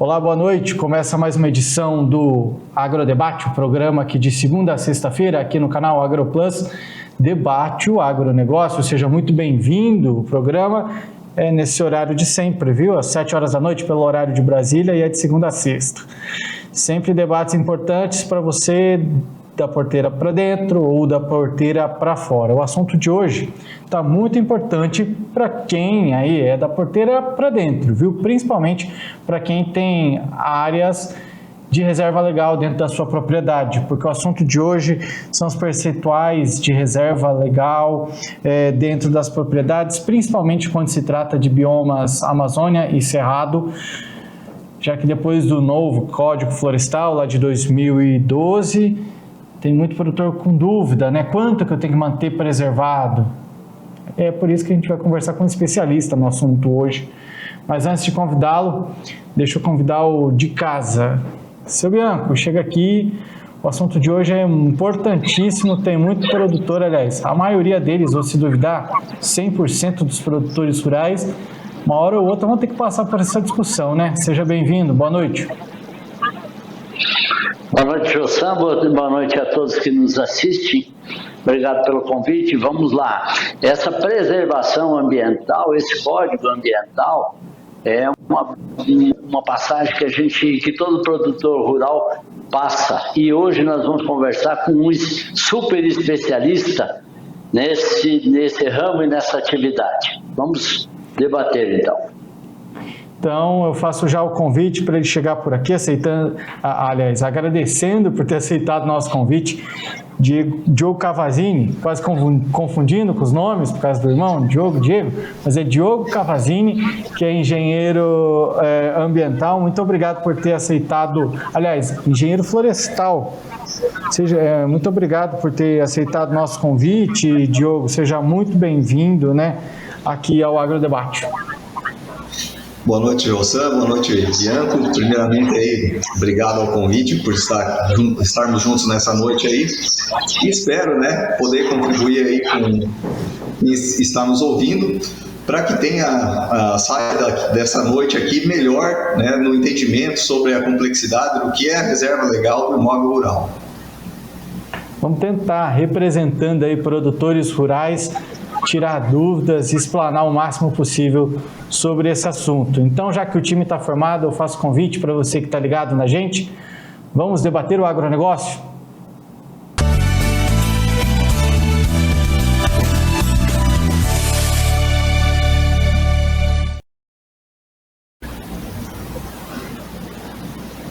Olá, boa noite. Começa mais uma edição do Agrodebate, o programa que de segunda a sexta-feira aqui no canal AgroPlus debate o agronegócio. Seja muito bem-vindo. O programa é nesse horário de sempre, viu? Às 7 horas da noite pelo horário de Brasília e é de segunda a sexta. Sempre debates importantes para você da porteira para dentro ou da porteira para fora. O assunto de hoje está muito importante para quem aí é da porteira para dentro, viu? Principalmente para quem tem áreas de reserva legal dentro da sua propriedade, porque o assunto de hoje são os percentuais de reserva legal dentro das propriedades, principalmente quando se trata de biomas Amazônia e Cerrado, já que depois do novo Código Florestal, lá de 2012, tem muito produtor com dúvida, né? Quanto que eu tenho que manter preservado? É por isso que a gente vai conversar com um especialista no assunto hoje. Mas antes de convidá-lo, deixa eu convidar o de casa. Seu Bianco, chega aqui. O assunto de hoje é importantíssimo, tem muito produtor, aliás, a maioria deles, ou se duvidar, 100% dos produtores rurais, uma hora ou outra vão ter que passar por essa discussão, né? Seja bem-vindo, boa noite. Boa noite, José. Boa noite a todos que nos assistem. Obrigado pelo convite. Vamos lá. Essa preservação ambiental, esse código ambiental, é uma passagem que todo produtor rural passa. E hoje nós vamos conversar com um super especialista nesse ramo e nessa atividade. Vamos debater então. Então, eu faço já o convite para ele chegar por aqui, agradecendo por ter aceitado o nosso convite, Diogo Cavazini, quase confundindo com os nomes por causa do irmão, Diego, mas é Diogo Cavazini, que é engenheiro ambiental. Muito obrigado por ter aceitado, engenheiro florestal. Muito obrigado por ter aceitado o nosso convite, Diogo. Seja muito bem-vindo, aqui ao Agrodebate. Boa noite, José. Boa noite, Bianco. Primeiramente, aí, obrigado ao convite por estarmos juntos nessa noite aí. E espero, poder contribuir aí com estar nos ouvindo para que tenha a saída dessa noite aqui melhor, no entendimento sobre a complexidade do que é a reserva legal do imóvel rural. Vamos tentar, representando aí produtores rurais, tirar dúvidas e explanar o máximo possível sobre esse assunto. Então, já que o time está formado, eu faço convite para você que está ligado na gente. Vamos debater o agronegócio?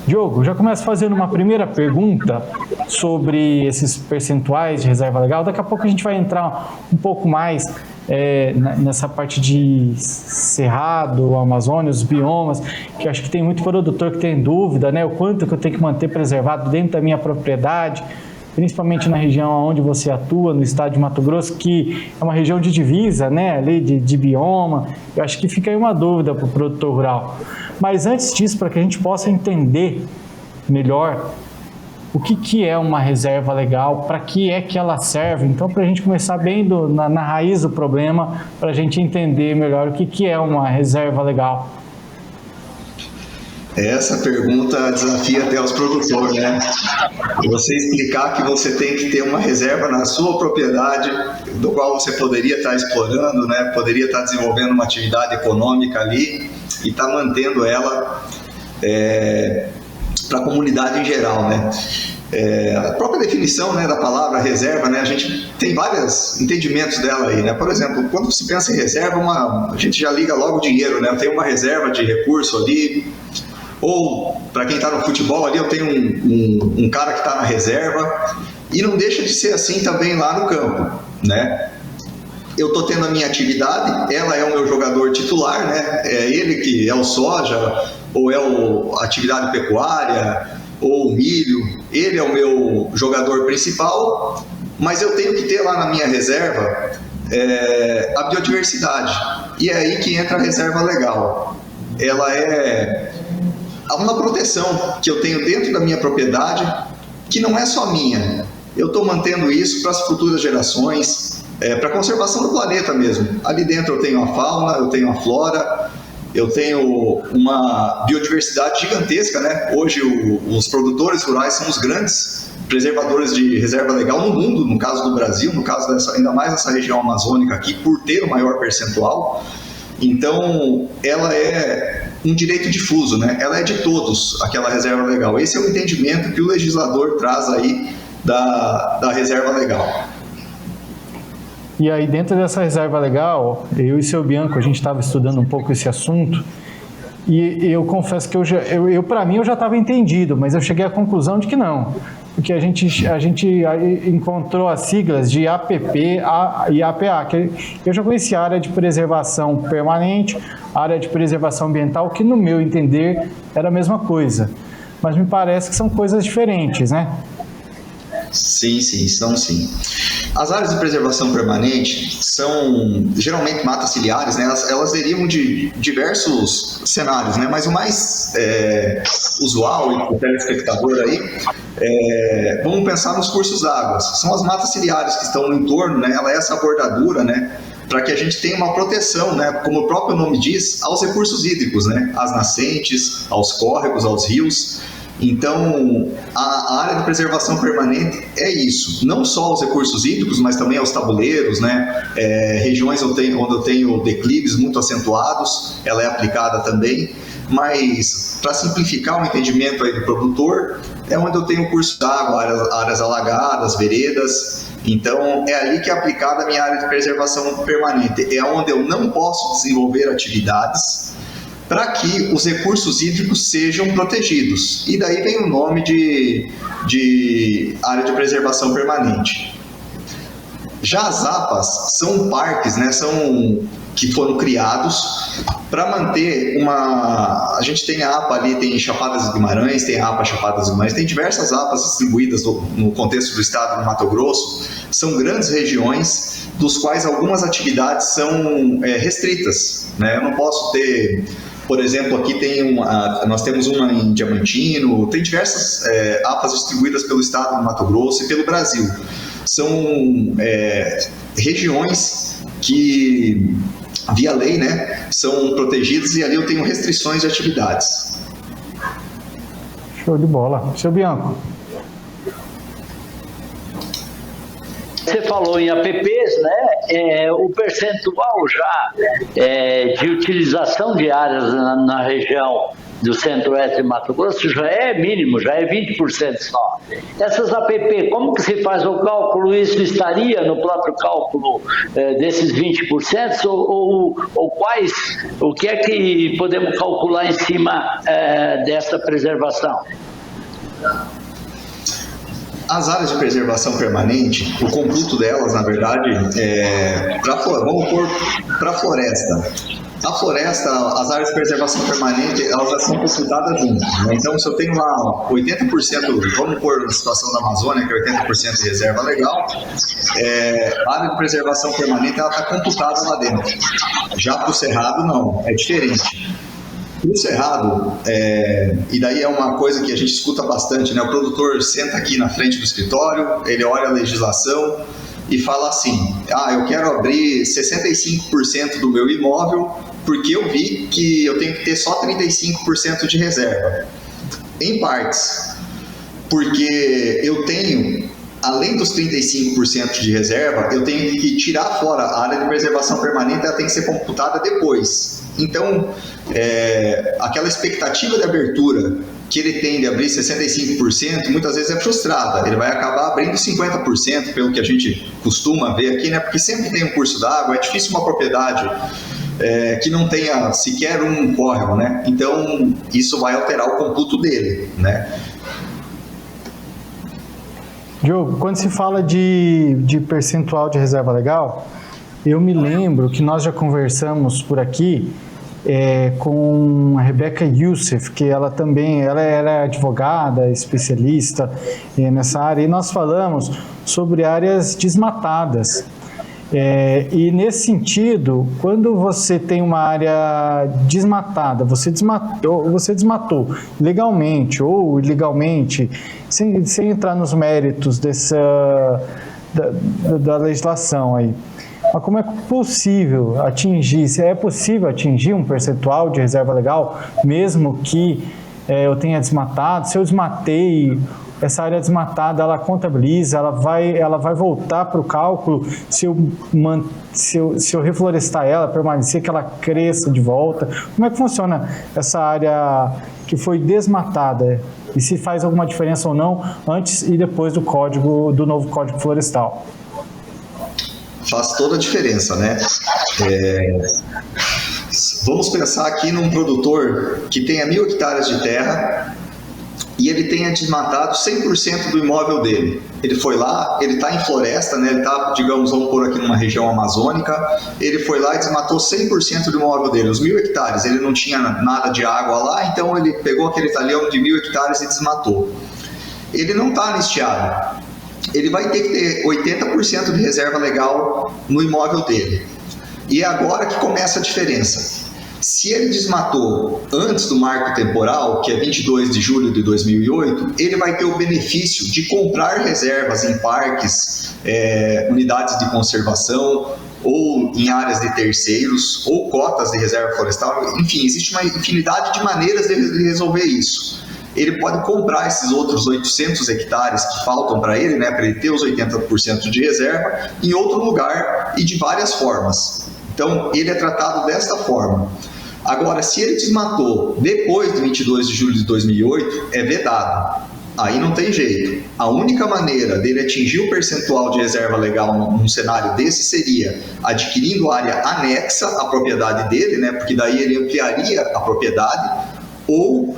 Diogo, já começo fazendo uma primeira pergunta sobre esses percentuais de reserva legal. Daqui a pouco a gente vai entrar um pouco mais nessa parte de Cerrado, Amazônia, os biomas, que eu acho que tem muito produtor que tem dúvida, o quanto que eu tenho que manter preservado dentro da minha propriedade, principalmente na região onde você atua, no estado de Mato Grosso, que é uma região de divisa, ali de bioma. Eu acho que fica aí uma dúvida para o produtor rural. Mas antes disso, para que a gente possa entender melhor o que é uma reserva legal, para que é que ela serve, então para a gente começar bem na raiz do problema, para a gente entender melhor o que é uma reserva legal. Essa pergunta desafia até os produtores, Você explicar que você tem que ter uma reserva na sua propriedade, do qual você poderia estar explorando, Poderia estar desenvolvendo uma atividade econômica ali e estar mantendo ela para a comunidade em geral, A própria definição, da palavra reserva, a gente tem vários entendimentos dela aí, Por exemplo, quando se pensa em reserva, a gente já liga logo o dinheiro, Eu tenho uma reserva de recurso ali. Ou, para quem está no futebol ali, eu tenho um cara que está na reserva, e não deixa de ser assim também lá no campo, Eu estou tendo a minha atividade, ela é o meu jogador titular, É ele que é o soja, ou é a atividade pecuária, ou o milho, ele é o meu jogador principal, mas eu tenho que ter lá na minha reserva a biodiversidade, e é aí que entra a reserva legal. Ela é uma proteção que eu tenho dentro da minha propriedade, que não é só minha. Eu estou mantendo isso para as futuras gerações, para a conservação do planeta mesmo. Ali dentro eu tenho a fauna, eu tenho a flora, eu tenho uma biodiversidade gigantesca, né? Hoje os produtores rurais são os grandes preservadores de reserva legal no mundo, no caso do Brasil, no caso ainda mais nessa região amazônica aqui, por ter o maior percentual. Então, ela é um direito difuso, né? Ela é de todos, aquela reserva legal. Esse é o entendimento que o legislador traz aí da reserva legal. E aí, dentro dessa reserva legal, eu e o seu Bianco, a gente estava estudando um pouco esse assunto, e eu confesso que para mim eu já estava entendido, mas eu cheguei à conclusão de que não, porque a gente encontrou as siglas de APP e APA, que eu já conhecia a área de preservação permanente, a área de preservação ambiental, que no meu entender era a mesma coisa, mas me parece que são coisas diferentes, né? Sim, são sim. As áreas de preservação permanente são geralmente matas ciliares, né? Elas derivam de diversos cenários, né? Mas o mais usual e para o telespectador aí, vamos pensar nos cursos d'água. São as matas ciliares que estão no entorno, né? Ela é essa bordadura, né? Para que a gente tenha uma proteção, né? Como o próprio nome diz, aos recursos hídricos, né? Às nascentes, aos córregos, aos rios. Então, a área de preservação permanente é isso, não só aos recursos hídricos, mas também aos tabuleiros, né? Regiões onde eu tenho declives muito acentuados, ela é aplicada também, mas para simplificar o entendimento aí do produtor, é onde eu tenho curso d'água, áreas alagadas, veredas. Então, é ali que é aplicada a minha área de preservação permanente, é onde eu não posso desenvolver atividades para que os recursos hídricos sejam protegidos. E daí vem o nome de área de preservação permanente. Já as APAs são parques, né, que foram criados para manter uma... A gente tem a APA ali, tem Chapada dos Guimarães, tem a APA Chapada dos Guimarães, tem diversas APAs distribuídas no contexto do estado do Mato Grosso. São grandes regiões dos quais algumas atividades são restritas, né? Eu não posso ter... Por exemplo, aqui nós temos uma em Diamantino, tem diversas APAs distribuídas pelo estado do Mato Grosso e pelo Brasil. São regiões que, via lei, né, são protegidas e ali eu tenho restrições de atividades. Show de bola. Seu Bianco. Você falou em APPs, né? O percentual já de utilização de áreas na região do Centro-Oeste de Mato Grosso já é mínimo, já é 20% só. Essas APP, como que se faz o cálculo? Isso estaria no próprio cálculo desses 20%? Ou quais? O que é que podemos calcular em cima dessa preservação? As áreas de preservação permanente, o computo delas, na verdade, vamos pôr para a floresta. A floresta, as áreas de preservação permanente, elas já são computadas juntas, né? Então, se eu tenho lá 80%, vamos pôr na situação da Amazônia, que é 80% de reserva legal, a área de preservação permanente está computada lá dentro. Já para o Cerrado, não, é diferente. No Cerrado, e daí é uma coisa que a gente escuta bastante, né? O produtor senta aqui na frente do escritório, ele olha a legislação e fala assim: eu quero abrir 65% do meu imóvel porque eu vi que eu tenho que ter só 35% de reserva. Em partes, porque eu tenho, além dos 35% de reserva, eu tenho que tirar fora a área de preservação permanente, ela tem que ser computada depois. Então, aquela expectativa de abertura que ele tem de abrir 65%, muitas vezes é frustrada. Ele vai acabar abrindo 50%, pelo que a gente costuma ver aqui, né? Porque sempre tem um curso d'água, é difícil uma propriedade que não tenha sequer um córrego, né? Então, isso vai alterar o computo dele, né? Diogo, quando se fala de percentual de reserva legal, eu me lembro que nós já conversamos por aqui com a Rebeca Youssef, que ela é advogada, especialista nessa área, e nós falamos sobre áreas desmatadas. E nesse sentido, quando você tem uma área desmatada, você desmatou legalmente ou ilegalmente, sem entrar nos méritos da legislação aí, Mas como é possível atingir, se é possível atingir um percentual de reserva legal, mesmo que eu tenha desmatado? Se eu desmatei, essa área desmatada, ela contabiliza, ela vai voltar para o cálculo se eu reflorestar ela, permanecer que ela cresça de volta? Como é que funciona essa área que foi desmatada? E se faz alguma diferença ou não antes e depois do novo Código Florestal? Faz toda a diferença, né? Vamos pensar aqui num produtor que tenha 1.000 hectares de terra e ele tenha desmatado 100% do imóvel dele. Ele foi lá, ele está em floresta, né? Ele está, digamos, vamos pôr aqui numa região amazônica, ele foi lá e desmatou 100% do imóvel dele, os 1.000 hectares. Ele não tinha nada de água lá, então ele pegou aquele talhão de 1.000 hectares e desmatou. Ele não está anistiado. Ele vai ter que ter 80% de reserva legal no imóvel dele. E é agora que começa a diferença. Se ele desmatou antes do marco temporal, que é 22 de julho de 2008, ele vai ter o benefício de comprar reservas em parques, unidades de conservação, ou em áreas de terceiros, ou cotas de reserva florestal. Enfim, existe uma infinidade de maneiras de resolver isso. Ele pode comprar esses outros 800 hectares que faltam para ele, né, para ele ter os 80% de reserva, em outro lugar e de várias formas. Então, ele é tratado desta forma. Agora, se ele desmatou depois de 22 de julho de 2008, é vedado. Aí não tem jeito. A única maneira dele atingir o percentual de reserva legal num cenário desse seria adquirindo área anexa à propriedade dele, né, porque daí ele ampliaria a propriedade, ou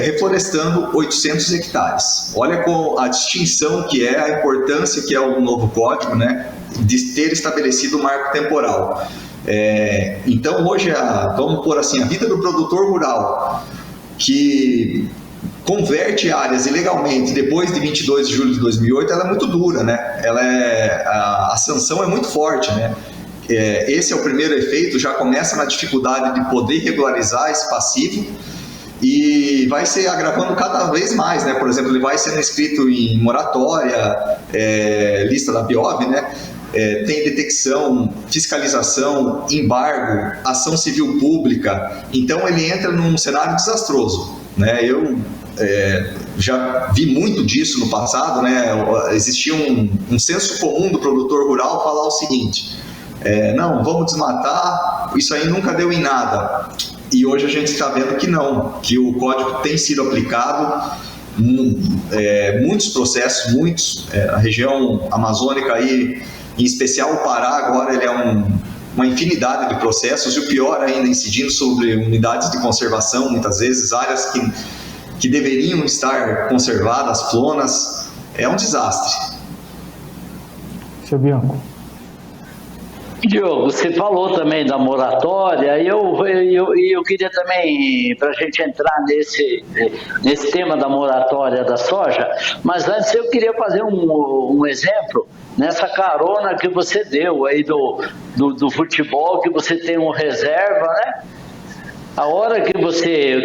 reflorestando 800 hectares. Olha com a distinção que é, a importância que é o novo código, né, de ter estabelecido o marco temporal. Então hoje, vamos pôr assim, a vida do produtor rural que converte áreas ilegalmente depois de 22 de julho de 2008, ela é muito dura, né? A sanção é muito forte, né? Esse é o primeiro efeito, já começa na dificuldade de poder regularizar esse passivo e vai se agravando cada vez mais, né? Por exemplo, ele vai sendo inscrito em moratória, lista da BIOV, né? Tem detecção, fiscalização, embargo, ação civil pública. Então ele entra num cenário desastroso, né? Eu já vi muito disso no passado, né? Existia um senso comum do produtor rural falar o seguinte: não, vamos desmatar, isso aí nunca deu em nada. E hoje a gente está vendo que não, que o código tem sido aplicado, muitos processos, a região amazônica aí, em especial o Pará, agora ele é uma infinidade de processos, e o pior ainda, incidindo sobre unidades de conservação, muitas vezes, áreas que deveriam estar conservadas, flonas, é um desastre. Seu Bianco. Diogo, você falou também da moratória, e eu queria também, para a gente entrar nesse tema da moratória da soja, mas antes eu queria fazer um exemplo nessa carona que você deu aí do futebol, que você tem um reserva, né? A hora que o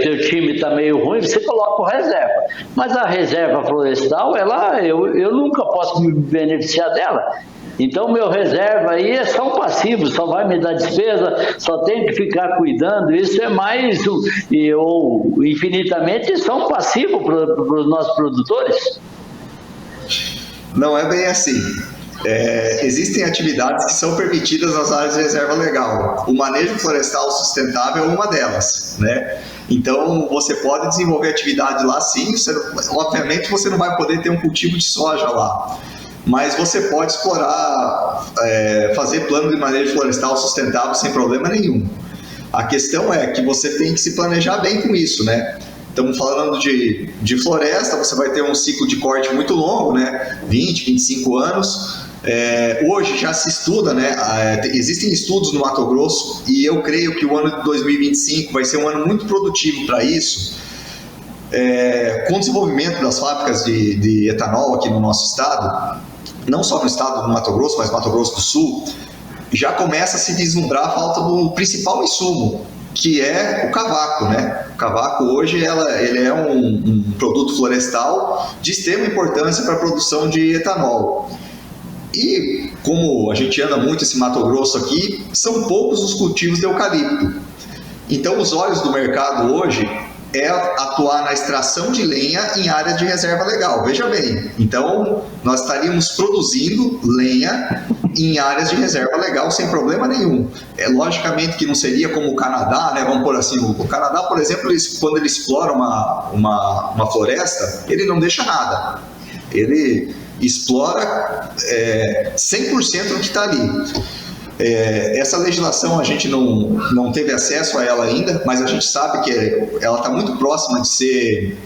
teu time está meio ruim, você coloca o reserva. Mas a reserva florestal, eu nunca posso me beneficiar dela. Então, meu reserva aí é só um passivo, só vai me dar despesa, só tenho que ficar cuidando. Isso é mais, ou infinitamente, só um passivo para os nossos produtores? Não é bem assim. Existem atividades que são permitidas nas áreas de reserva legal. O manejo florestal sustentável é uma delas, né? Então, você pode desenvolver atividade lá sim, obviamente você não vai poder ter um cultivo de soja lá, mas você pode explorar, fazer plano de manejo florestal sustentável sem problema nenhum. A questão é que você tem que se planejar bem com isso, né? Estamos falando de floresta, você vai ter um ciclo de corte muito longo, né? 20, 25 anos. Hoje já se estuda, né? Existem estudos no Mato Grosso e eu creio que o ano de 2025 vai ser um ano muito produtivo para isso. Com o desenvolvimento das fábricas de etanol aqui no nosso estado, não só no estado do Mato Grosso, mas Mato Grosso do Sul, já começa a se vislumbrar a falta do principal insumo, que é o cavaco, né? O cavaco hoje ele é um produto florestal de extrema importância para a produção de etanol. E como a gente anda muito esse Mato Grosso aqui, são poucos os cultivos de eucalipto. Então os olhos do mercado hoje é atuar na extração de lenha em área de reserva legal. Veja bem, então nós estaríamos produzindo lenha em áreas de reserva legal sem problema nenhum. É logicamente que não seria como o Canadá, né? Vamos por assim, o Canadá, por exemplo, quando ele explora uma floresta, ele não deixa nada. Ele explora 100% do que está ali. Essa legislação a gente não teve acesso a ela ainda, mas a gente sabe que ela está muito próxima desse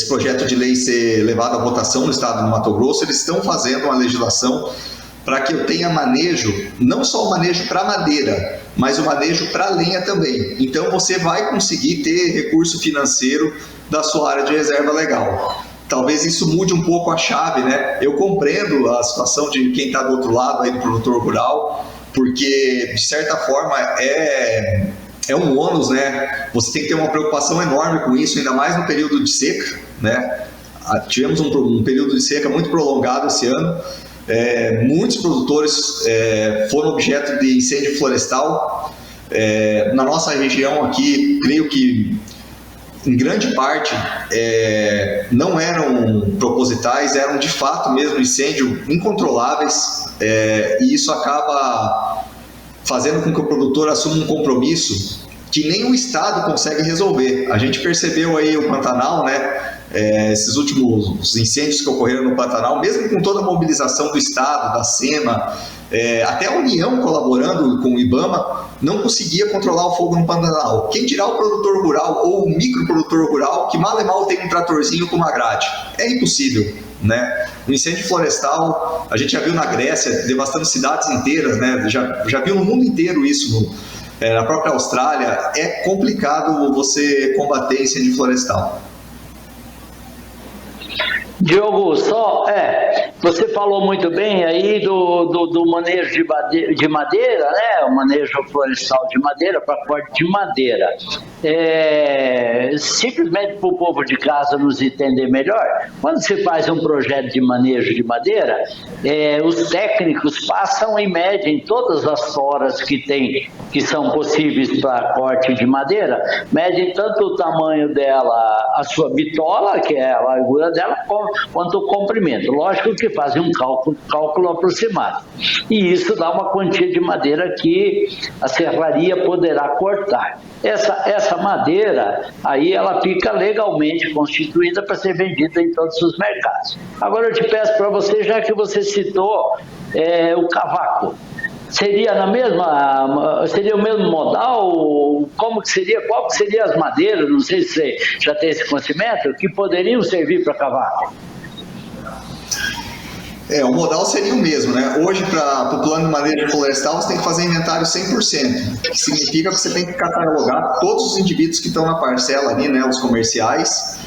projeto de lei ser levado à votação no estado do Mato Grosso. Eles estão fazendo uma legislação para que eu tenha manejo, não só o manejo para madeira, mas o manejo para lenha também. Então você vai conseguir ter recurso financeiro da sua área de reserva legal. Talvez isso mude um pouco a chave, né? Eu compreendo a situação de quem está do outro lado aí do produtor rural, porque de certa forma é um ônus, né? Você tem que ter uma preocupação enorme com isso, ainda mais no período de seca, né? Tivemos um período de seca muito prolongado esse ano. Muitos produtores foram objeto de incêndio florestal. Na nossa região aqui, creio que em grande parte não eram propositais, eram de fato mesmo incêndios incontroláveis, e isso acaba fazendo com que o produtor assuma um compromisso que nem o Estado consegue resolver. A gente percebeu aí o Pantanal, né? Esses últimos incêndios que ocorreram no Pantanal, mesmo com toda a mobilização do Estado, da SEMA, até a União colaborando com o IBAMA, não conseguia controlar o fogo no Pantanal. Quem dirá o produtor rural ou o microprodutor rural que mal e mal tem um tratorzinho com uma grade? É impossível, né? O incêndio florestal, a gente já viu na Grécia, devastando cidades inteiras, né? Já viu no mundo inteiro isso, na própria Austrália. É complicado você combater incêndio florestal. Diogo, você falou muito bem aí do manejo de madeira, né? O manejo florestal de madeira para corte de madeira. Simplesmente para o povo de casa nos entender melhor, quando se faz um projeto de manejo de madeira, os técnicos passam em média em todas as toras que são possíveis para corte de madeira, medem tanto o tamanho dela, a sua bitola, que é a largura dela, quanto o comprimento. Lógico que fazem um cálculo aproximado. E isso dá uma quantia de madeira que a serraria poderá cortar. Essa madeira, aí ela fica legalmente constituída para ser vendida em todos os mercados. Agora eu te peço para você, já que você citou o cavaco, seria o mesmo modal? Qual que seria as madeiras, não sei se você já tem esse conhecimento, que poderiam servir para cavaco? O modal seria o mesmo, né? Hoje, para o plano de manejo florestal, você tem que fazer inventário 100%, que significa que você tem que catalogar todos os indivíduos que estão na parcela ali, né? Os comerciais.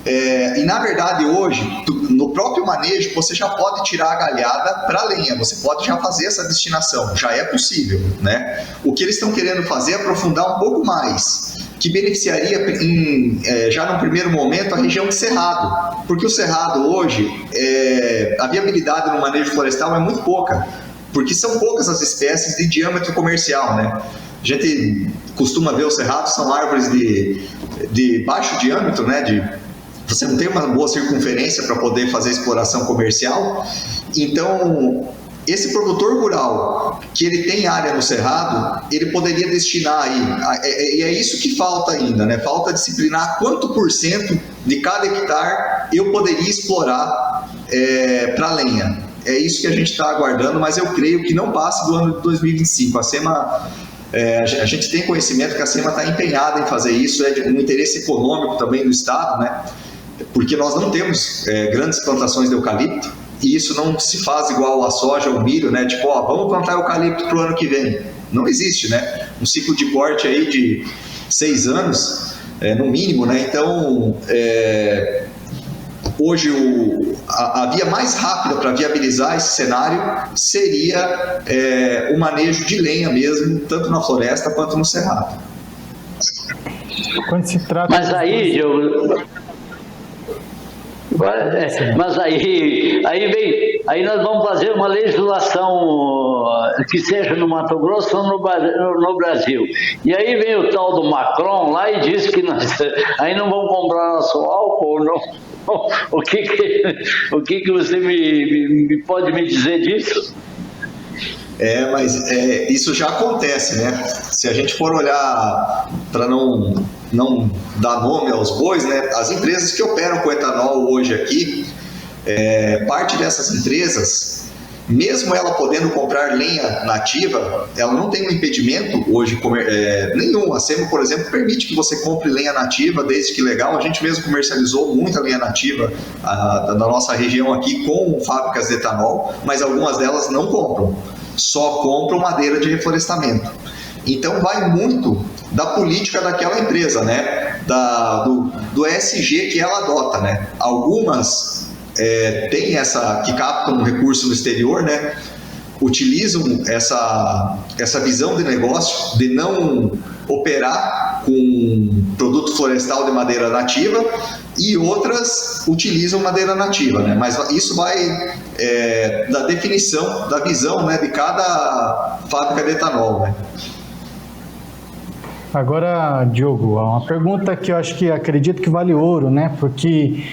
E na verdade hoje, no próprio manejo, você já pode tirar a galhada para lenha, você pode já fazer essa destinação, já é possível, né? O que eles estão querendo fazer é aprofundar um pouco mais, que beneficiaria já no primeiro momento a região de cerrado, porque o cerrado hoje, a viabilidade no manejo florestal é muito pouca, porque são poucas as espécies de diâmetro comercial, né? A gente costuma ver o cerrado, são árvores de baixo diâmetro, né? Você não tem uma boa circunferência para poder fazer exploração comercial. Então, esse produtor rural, que ele tem área no cerrado, ele poderia destinar aí, e é isso que falta ainda, né? Falta disciplinar quanto por cento de cada hectare eu poderia explorar para lenha. É isso que a gente está aguardando, mas eu creio que não passe do ano de 2025. A SEMA... a gente tem conhecimento que a SEMA está empenhada em fazer isso, de um interesse econômico também do Estado, né? Porque nós não temos grandes plantações de eucalipto, e isso não se faz igual a soja ou o milho, né? Tipo, vamos plantar eucalipto para o ano que vem. Não existe, né? Um ciclo de corte aí de 6 anos, no mínimo, né? Então, hoje a via mais rápida para viabilizar esse cenário seria o manejo de lenha mesmo, tanto na floresta quanto no cerrado. Quando se trata... Mas aí, Mas aí nós vamos fazer uma legislação que seja no Mato Grosso ou no Brasil. E aí vem o tal do Macron lá e diz que nós aí não vamos comprar nosso álcool, não. O que você pode me dizer disso? Mas isso já acontece, né? Se a gente for olhar, para não dar nome aos bois, né? As empresas que operam com etanol hoje aqui, parte dessas empresas, mesmo ela podendo comprar lenha nativa, ela não tem um impedimento hoje nenhum. A SEMO, por exemplo, permite que você compre lenha nativa, desde que legal. A gente mesmo comercializou muita lenha nativa da nossa região aqui com fábricas de etanol, mas algumas delas não compram, só compram madeira de reflorestamento. Então vai muito da política daquela empresa, né? Do ESG que ela adota, né? Algumas tem que captam um recurso no exterior, né? Utilizam essa visão de negócio de não operar com produto florestal de madeira nativa, e outras utilizam madeira nativa, né? Mas isso vai da definição, da visão, né, de cada fábrica de etanol, né? Agora, Diogo, uma pergunta que eu acredito que vale ouro, né? Porque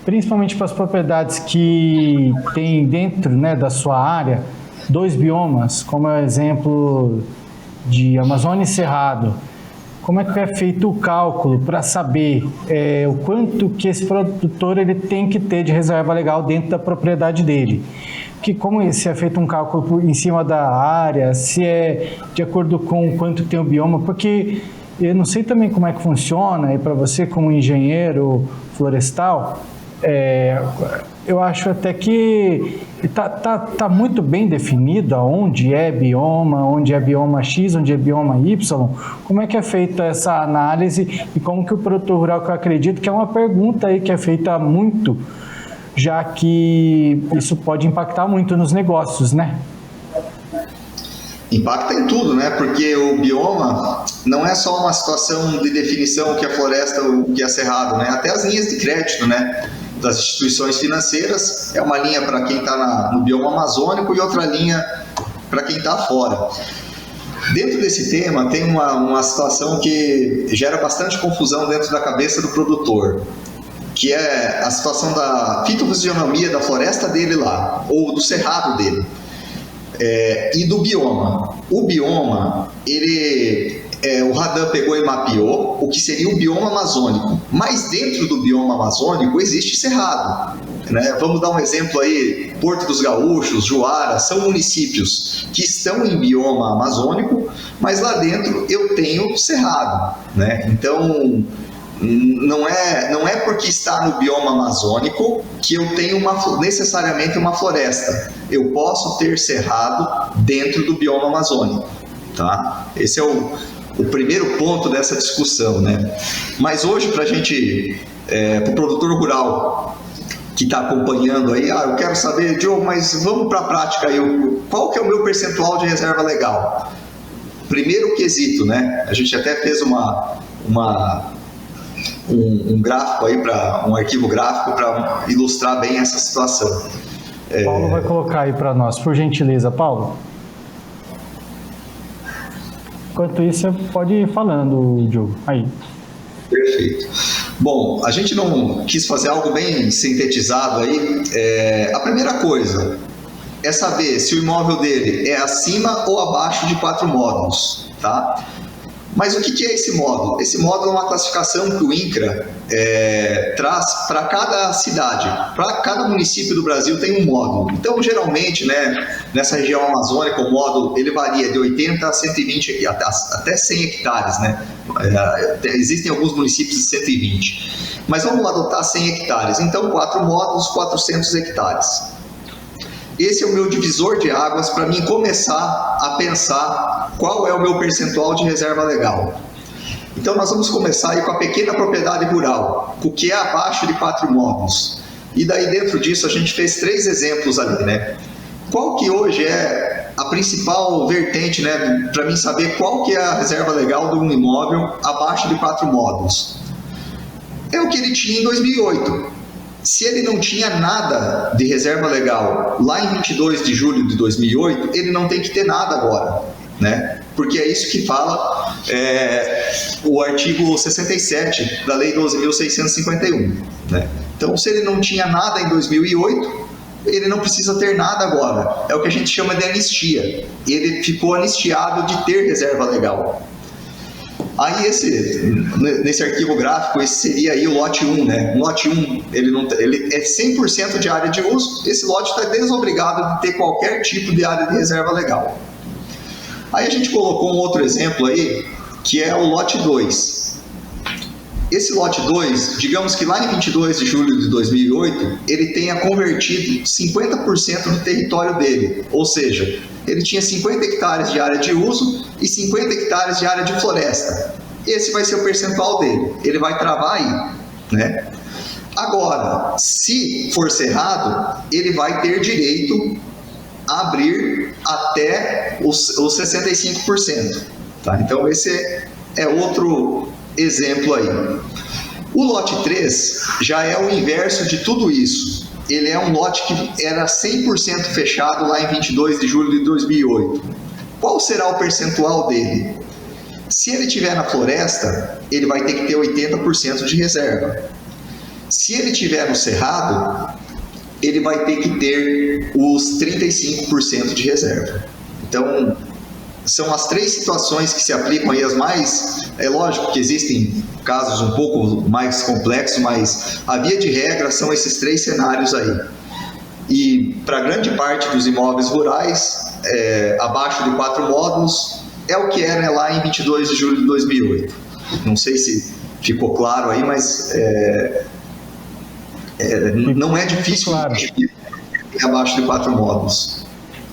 principalmente para as propriedades que tem dentro, né, da sua área, 2 biomas, como é o exemplo de Amazônia e Cerrado, como é que é feito o cálculo para saber o quanto que esse produtor ele tem que ter de reserva legal dentro da propriedade dele? Se é feito um cálculo em cima da área, se é de acordo com quanto tem o bioma, porque eu não sei também como é que funciona, e para você como engenheiro florestal, eu acho até que tá muito bem definido aonde é bioma X, onde é bioma Y. Como é que é feita essa análise e como que o produtor rural, que eu acredito que é uma pergunta aí que é feita muito, já que isso pode impactar muito nos negócios, né? Impacta em tudo, né? Porque o bioma não é só uma situação de definição que é floresta ou que é cerrado, né? Até as linhas de crédito, né, das instituições financeiras, é uma linha para quem está no bioma amazônico e outra linha para quem está fora. Dentro desse tema tem uma situação que gera bastante confusão dentro da cabeça do produtor, que é a situação da fitofisionomia da floresta dele lá, ou do cerrado dele, e do bioma. O bioma, o Radan pegou e mapeou o que seria o bioma amazônico, mas dentro do bioma amazônico existe cerrado, né? Vamos dar um exemplo aí: Porto dos Gaúchos, Juara, são municípios que estão em bioma amazônico, mas lá dentro eu tenho cerrado, né? Então não é porque está no bioma amazônico que eu tenho necessariamente uma floresta. Eu posso ter cerrado dentro do bioma amazônico, tá? Esse é o primeiro ponto dessa discussão, né? Mas hoje, para a gente, para o produtor rural que está acompanhando aí, eu quero saber, Diogo, mas vamos para a prática aí, qual que é o meu percentual de reserva legal? Primeiro quesito, né? A gente até fez um gráfico aí, um arquivo gráfico para ilustrar bem essa situação. Paulo vai colocar aí para nós, por gentileza, Paulo. Enquanto isso, você pode ir falando, Diogo. Aí. Perfeito. Bom, a gente não quis fazer algo bem sintetizado aí. A primeira coisa é saber se o imóvel dele é acima ou abaixo de 4 módulos, tá? Mas o que é esse módulo? Esse módulo é uma classificação que o INCRA traz para cada cidade. Para cada município do Brasil tem um módulo. Então, geralmente, né, nessa região amazônica, o módulo ele varia de 80 a 120, até 100 hectares. Né? Existem alguns municípios de 120. Mas vamos adotar 100 hectares. Então, 4 módulos, 400 hectares. Esse é o meu divisor de águas para mim começar a pensar qual é o meu percentual de reserva legal. Então nós vamos começar aí com a pequena propriedade rural, o que é abaixo de 4 módulos. E daí dentro disso a gente fez 3 exemplos ali, né? Qual que hoje é a principal vertente, né, para mim saber qual que é a reserva legal de um imóvel abaixo de 4 módulos? É o que ele tinha em 2008. Se ele não tinha nada de reserva legal lá em 22 de julho de 2008, ele não tem que ter nada agora, né? Porque é isso que fala o artigo 67 da Lei 12.651, né? Então, se ele não tinha nada em 2008, ele não precisa ter nada agora. É o que a gente chama de anistia. Ele ficou anistiado de ter reserva legal. Aí nesse arquivo gráfico, esse seria aí o lote 1, né? O lote 1, ele é 100% de área de uso, esse lote está desobrigado de ter qualquer tipo de área de reserva legal. Aí a gente colocou um outro exemplo aí, que é o lote 2. Esse lote 2, digamos que lá em 22 de julho de 2008, ele tenha convertido 50% do território dele, ou seja, ele tinha 50 hectares de área de uso e 50 hectares de área de floresta. Esse vai ser o percentual dele, ele vai travar aí, né? Agora, se for cerrado, ele vai ter direito a abrir até os 65%, tá? Então esse é outro exemplo aí. O lote 3 já é o inverso de tudo isso. Ele é um lote que era 100% fechado lá em 22 de julho de 2008. Qual será o percentual dele? Se ele estiver na floresta, ele vai ter que ter 80% de reserva. Se ele estiver no cerrado, ele vai ter que ter os 35% de reserva. Então, são as 3 situações que se aplicam aí, as mais... É lógico que existem casos um pouco mais complexos, mas a via de regra são esses 3 cenários aí. E para grande parte dos imóveis rurais, abaixo de 4 módulos, é o que é, né, lá em 22 de julho de 2008. Não sei se ficou claro aí, mas não é difícil, claro, abaixo de 4 módulos.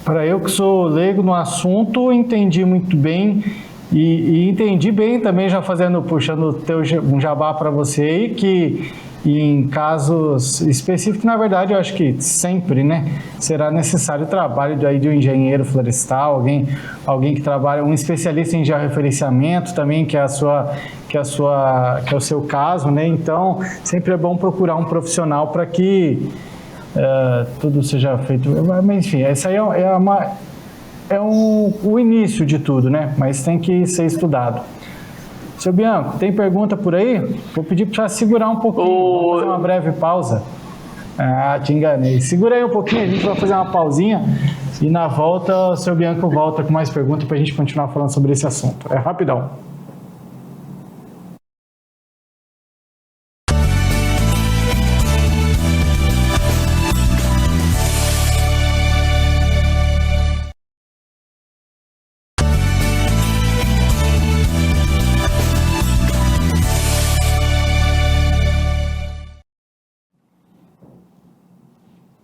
Para eu que sou leigo no assunto, entendi muito bem e entendi bem também, já puxando um jabá para você aí, que em casos específicos, na verdade, eu acho que sempre, né, será necessário o trabalho de um engenheiro florestal, alguém que trabalha, um especialista em georreferenciamento também, que é o seu caso, né? Então, sempre é bom procurar um profissional para que tudo seja feito. Mas, enfim, essa aí o início de tudo, né? Mas tem que ser estudado. Seu Bianco, tem pergunta por aí? Vou pedir para segurar um pouquinho, vamos fazer uma breve pausa. Te enganei. Segura aí um pouquinho, a gente vai fazer uma pausinha e na volta o seu Bianco volta com mais perguntas para a gente continuar falando sobre esse assunto. É rapidão.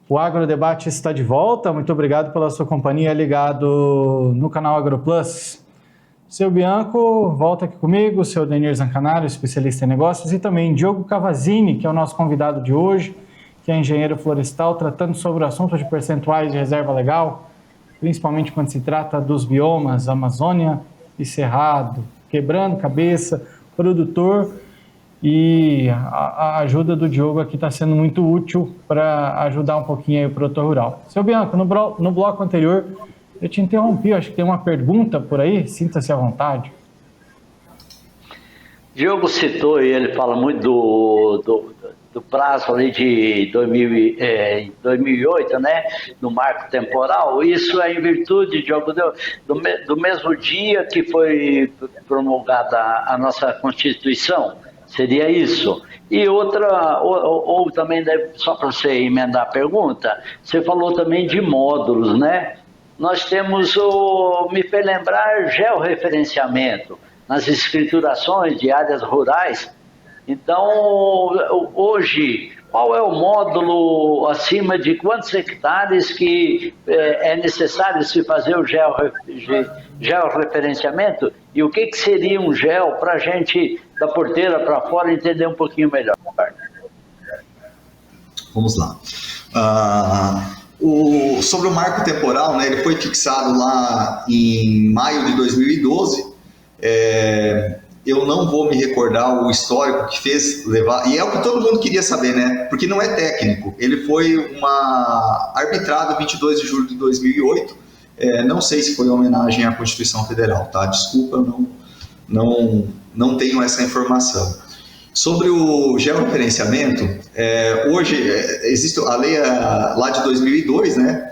O Agrodebate está de volta, muito obrigado pela sua companhia ligado no canal AgroPlus. Seu Bianco, volta aqui comigo, seu Denir Zancanaro, especialista em negócios, e também Diogo Cavazzini, que é o nosso convidado de hoje, que é engenheiro florestal, tratando sobre o assunto de percentuais de reserva legal, principalmente quando se trata dos biomas Amazônia e Cerrado, quebrando cabeça, produtor. E a ajuda do Diogo aqui está sendo muito útil para ajudar um pouquinho aí o produtor rural. Seu Bianco, no bloco anterior eu te interrompi, acho que tem uma pergunta por aí, sinta-se à vontade. Diogo citou, e ele fala muito do prazo ali de 2008, né, do marco temporal. Isso é em virtude, Diogo, do mesmo dia que foi promulgada a nossa Constituição. Seria isso. E outra, ou também, só para você emendar a pergunta, você falou também de módulos, né? Nós temos me fez lembrar, georreferenciamento nas escriturações de áreas rurais. Então, hoje, qual é o módulo acima de quantos hectares que é necessário se fazer o georreferenciamento? E o que seria um geo para a gente, da porteira para fora, entender um pouquinho melhor? Vamos lá. Sobre o marco temporal, né, ele foi fixado lá em maio de 2012. eu não vou me recordar o histórico que fez levar, e é o que todo mundo queria saber, né? Porque não é técnico. Ele foi arbitrado 22 de julho de 2008. Não sei se foi em homenagem à Constituição Federal, tá? Desculpa, eu não tenho essa informação. Sobre o georreferenciamento, hoje existe a lei lá de 2002, né?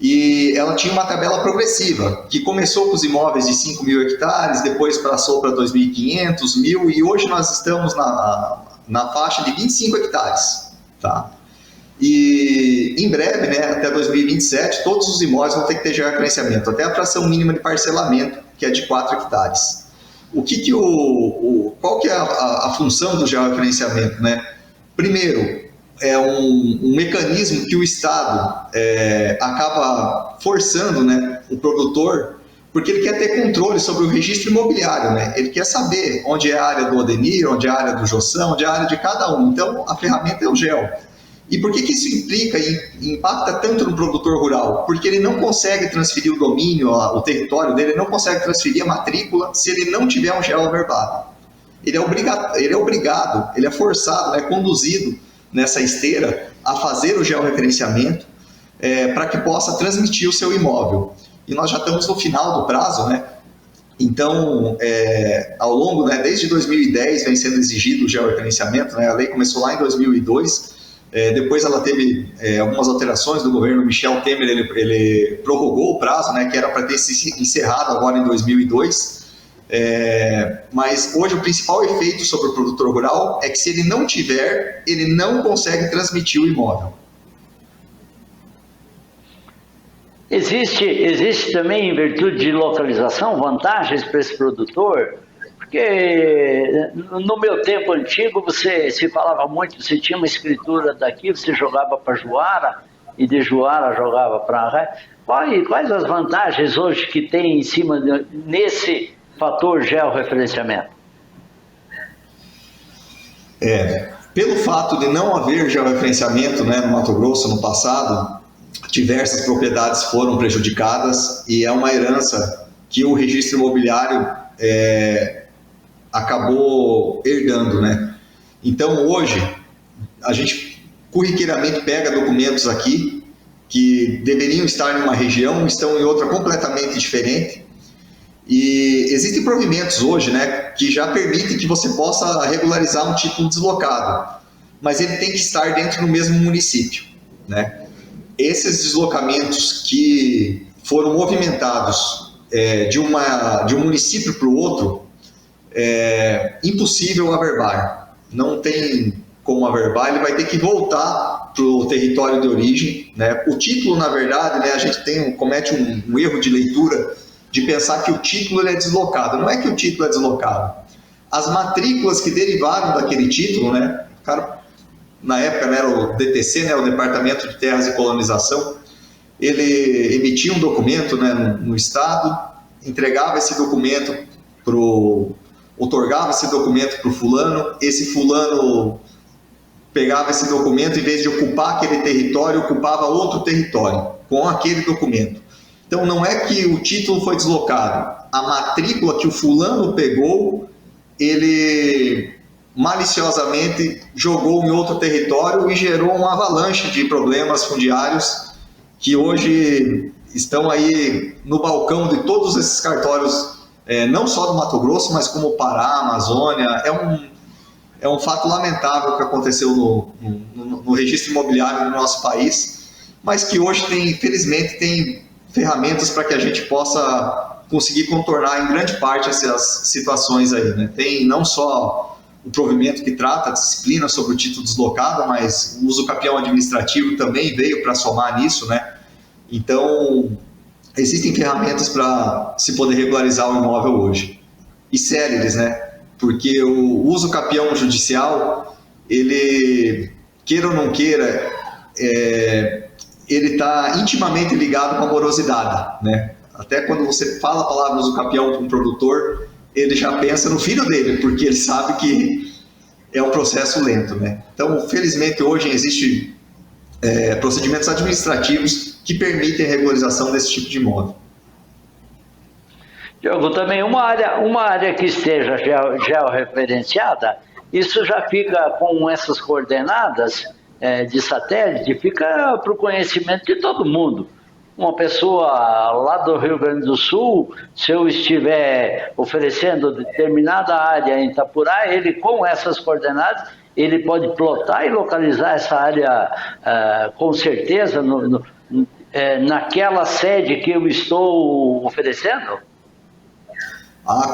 E ela tinha uma tabela progressiva, que começou com os imóveis de 5 mil hectares, depois passou para 2.500, 1.000, e hoje nós estamos na faixa de 25 hectares. Tá? E em breve, né, até 2027, todos os imóveis vão ter que ter georreferenciamento, até a fração mínima de parcelamento, que é de 4 hectares. Qual que é a função do georreferenciamento, né? Primeiro, é um mecanismo que o Estado acaba forçando, né, o produtor, porque ele quer ter controle sobre o registro imobiliário, né? Ele quer saber onde é a área do Odenir, onde é a área do Joção, onde é a área de cada um. Então, a ferramenta é o GEO. E por que isso implica e impacta tanto no produtor rural? Porque ele não consegue transferir o domínio, o território dele, ele não consegue transferir a matrícula se ele não tiver um GEO averbado. Ele é obrigado, ele é forçado, é conduzido nessa esteira a fazer o georreferenciamento para que possa transmitir o seu imóvel. E nós já estamos no final do prazo, né? Então, ao longo, né, desde 2010 vem sendo exigido o georreferenciamento, né? A lei começou lá em 2002, depois ela teve algumas alterações do governo Michel Temer, ele prorrogou o prazo, né, que era para ter se encerrado agora em 2002, mas hoje o principal efeito sobre o produtor rural é que se ele não tiver, ele não consegue transmitir o imóvel. Existe também, em virtude de localização, vantagens para esse produtor? Porque no meu tempo antigo se falava muito, você tinha uma escritura daqui, você jogava para Juara, e de Juara jogava para... Quais as vantagens hoje que tem em cima nesse fator georreferenciamento? Pelo fato de não haver georreferenciamento, né, no Mato Grosso no passado, diversas propriedades foram prejudicadas e é uma herança que o registro imobiliário acabou herdando, né? Então hoje a gente corriqueiramente pega documentos aqui que deveriam estar em uma região, estão em outra completamente diferente. E existem provimentos hoje, né, que já permitem que você possa regularizar um título deslocado, mas ele tem que estar dentro do mesmo município, né? Esses deslocamentos que foram movimentados de um município para o outro, é impossível averbar. Não tem como averbar, ele vai ter que voltar para o território de origem, né? O título, na verdade, né, a gente comete um erro de leitura de pensar que o título é deslocado. Não é que o título é deslocado. As matrículas que derivaram daquele título, né, na época, né, era o DTC, né, o Departamento de Terras e Colonização, ele emitia um documento, né, no Estado, entregava esse documento otorgava esse documento para o fulano, esse fulano pegava esse documento, em vez de ocupar aquele território, ocupava outro território com aquele documento. Então não é que o título foi deslocado, a matrícula que o fulano pegou, ele maliciosamente jogou em outro território e gerou uma avalanche de problemas fundiários que hoje estão aí no balcão de todos esses cartórios, não só do Mato Grosso, mas como Pará, Amazônia. É um fato lamentável que aconteceu no registro imobiliário do nosso país, mas que hoje infelizmente tem ferramentas para que a gente possa conseguir contornar em grande parte essas situações aí, né? Tem não só o provimento que trata a disciplina sobre o título deslocado, mas o uso capião administrativo também veio para somar nisso, né? Então, existem ferramentas para se poder regularizar o imóvel hoje. E céleres, né? Porque o uso capião judicial, ele, queira ou não queira, ele está intimamente ligado com a morosidade, né? Até quando você fala a palavra uso capião para um produtor, ele já pensa no filho dele, porque ele sabe que é um processo lento, né? Então, felizmente, hoje existem procedimentos administrativos que permitem a regularização desse tipo de imóvel. Diogo, também uma área que esteja georreferenciada, isso já fica com essas coordenadas de satélite, fica para o conhecimento de todo mundo. Uma pessoa lá do Rio Grande do Sul, se eu estiver oferecendo determinada área em Itapurá, ele com essas coordenadas, ele pode plotar e localizar essa área com certeza naquela sede que eu estou oferecendo?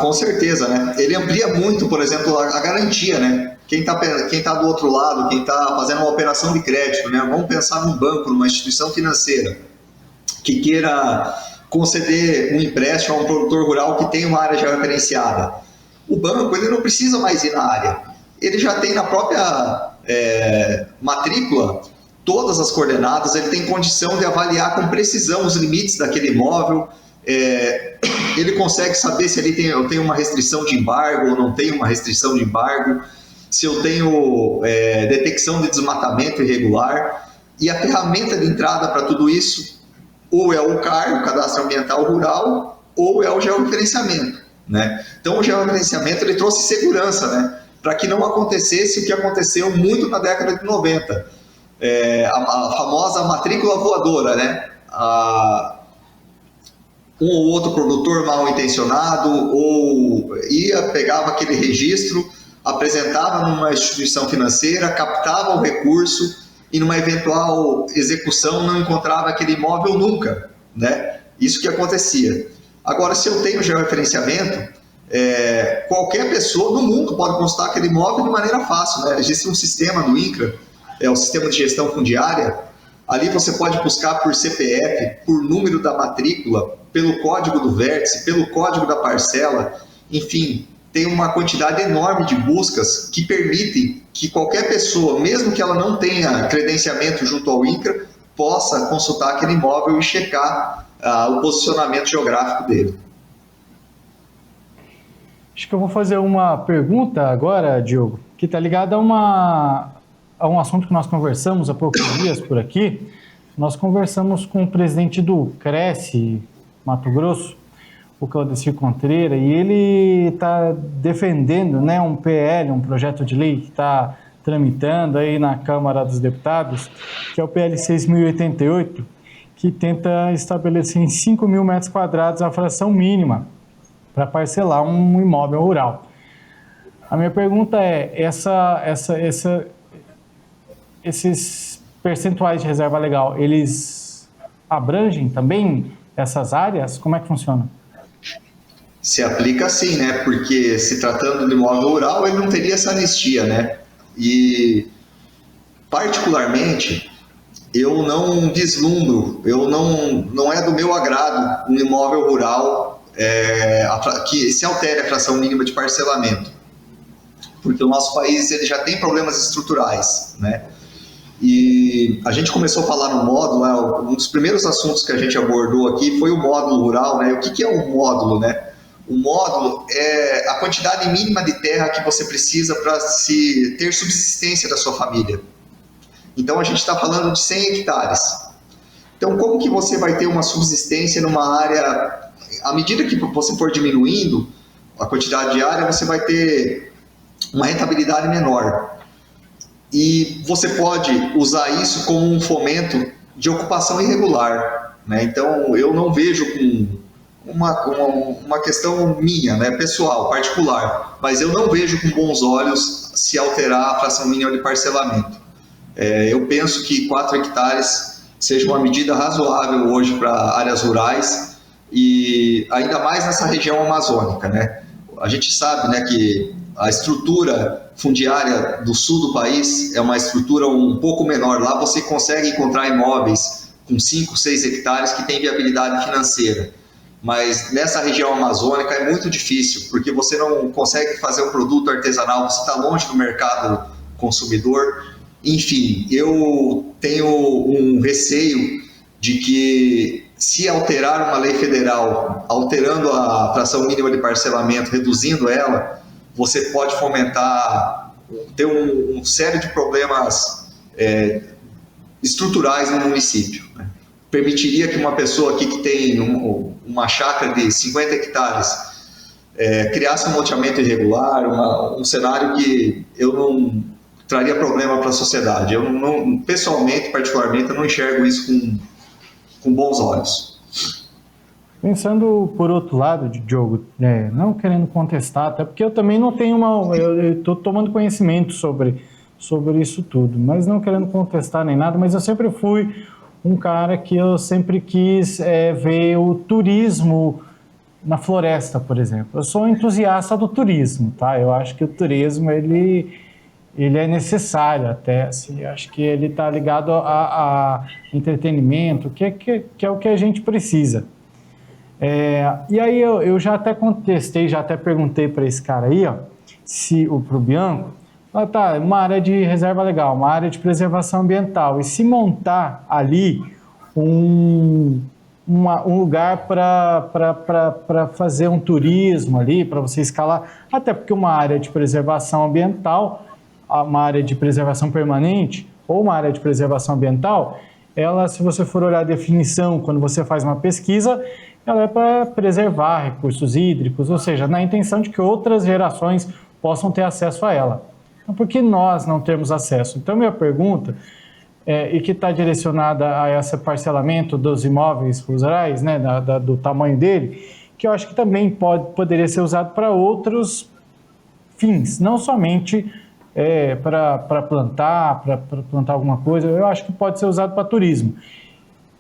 Com certeza, né? Ele amplia muito, por exemplo, a garantia, né? Quem tá do outro lado, quem está fazendo uma operação de crédito, né? Vamos pensar num banco, numa instituição financeira que queira conceder um empréstimo a um produtor rural que tem uma área já referenciada. O banco, ele não precisa mais ir na área. Ele já tem na própria matrícula todas as coordenadas, ele tem condição de avaliar com precisão os limites daquele imóvel, ele consegue saber se eu tenho uma restrição de embargo ou não tenho uma restrição de embargo, se eu tenho detecção de desmatamento irregular, e a ferramenta de entrada para tudo isso ou é o CAR, o Cadastro Ambiental Rural, ou é o georreferenciamento, né? Então o georreferenciamento ele trouxe segurança, né? Para que não acontecesse o que aconteceu muito na década de 90, a famosa matrícula voadora, né? Um ou outro produtor mal intencionado ou pegava aquele registro, apresentava numa instituição financeira, captava o recurso e numa eventual execução não encontrava aquele imóvel nunca, né? Isso que acontecia. Agora, se eu tenho georreferenciamento, qualquer pessoa no mundo pode consultar aquele imóvel de maneira fácil, né? Existe um sistema do INCRA, o Sistema de Gestão Fundiária. Ali você pode buscar por CPF, por número da matrícula, pelo código do vértice, pelo código da parcela, enfim, tem uma quantidade enorme de buscas que permitem que qualquer pessoa, mesmo que ela não tenha credenciamento junto ao INCRA, possa consultar aquele imóvel e checar o posicionamento geográfico dele. Acho que eu vou fazer uma pergunta agora, Diogo, que está ligada a um assunto que nós conversamos há poucos dias por aqui. Nós conversamos com o presidente do Cresce Mato Grosso, o Claudecir Contreira, e ele está defendendo, né, um PL, um projeto de lei que está tramitando aí na Câmara dos Deputados, que é o PL 6.088, que tenta estabelecer em 5 mil metros quadrados a fração mínima para parcelar um imóvel rural. A minha pergunta é, esses percentuais de reserva legal, eles abrangem também essas áreas? Como é que funciona? Se aplica assim, né? Porque se tratando de imóvel rural, ele não teria essa anistia, né? E, particularmente, eu não vislumbro, não é do meu agrado um imóvel rural que se altere a fração mínima de parcelamento. Porque o nosso país ele já tem problemas estruturais, né? E a gente começou a falar no módulo, né? Um dos primeiros assuntos que a gente abordou aqui foi o módulo rural, né? O que é um módulo, né? O módulo é a quantidade mínima de terra que você precisa para ter subsistência da sua família. Então a gente está falando de 100 hectares. Então como que você vai ter uma subsistência numa área, à medida que você for diminuindo a quantidade de área, você vai ter uma rentabilidade menor. E você pode usar isso como um fomento de ocupação irregular, né? Então eu não vejo com uma questão minha, né, pessoal, particular, mas eu não vejo com bons olhos se alterar a fração mínima de parcelamento. Eu penso que 4 hectares seja uma medida razoável hoje para áreas rurais e ainda mais nessa região amazônica, né? A gente sabe, né, que a estrutura fundiária do sul do país é uma estrutura um pouco menor. Lá você consegue encontrar imóveis com 5, 6 hectares que têm viabilidade financeira. Mas nessa região amazônica é muito difícil, porque você não consegue fazer um produto artesanal, você está longe do mercado consumidor. Enfim, eu tenho um receio de que, se alterar uma lei federal, alterando a fração mínima de parcelamento, reduzindo ela, você pode ter um série de problemas estruturais no município, né? permitiria que uma pessoa aqui que tem uma chácara de 50 hectares criasse um loteamento irregular, um cenário que eu não traria problema para a sociedade. Eu não, pessoalmente, particularmente, eu não enxergo isso com bons olhos. Pensando por outro lado, Diogo, não querendo contestar, até porque eu também não tenho eu estou tomando conhecimento sobre isso tudo, mas não querendo contestar nem nada, mas eu sempre fui um cara que eu sempre quis ver o turismo na floresta, por exemplo. Eu sou entusiasta do turismo, tá? Eu acho que o turismo, ele é necessário até, assim, eu acho que ele está ligado a entretenimento, que é o que a gente precisa. E aí eu já até contestei, já até perguntei para esse cara aí, ó, pro Bianco, tá, uma área de reserva legal, uma área de preservação ambiental, e se montar ali um lugar para fazer um turismo ali, para você escalar, até porque uma área de preservação ambiental, uma área de preservação permanente ou uma área de preservação ambiental, ela, se você for olhar a definição, quando você faz uma pesquisa, ela é para preservar recursos hídricos, ou seja, na intenção de que outras gerações possam ter acesso a ela. Então, por que nós não temos acesso? Então, minha pergunta, e que está direcionada a esse parcelamento dos imóveis rurais, né, do tamanho dele, que eu acho que também poderia ser usado para outros fins, não somente para plantar alguma coisa, eu acho que pode ser usado para turismo.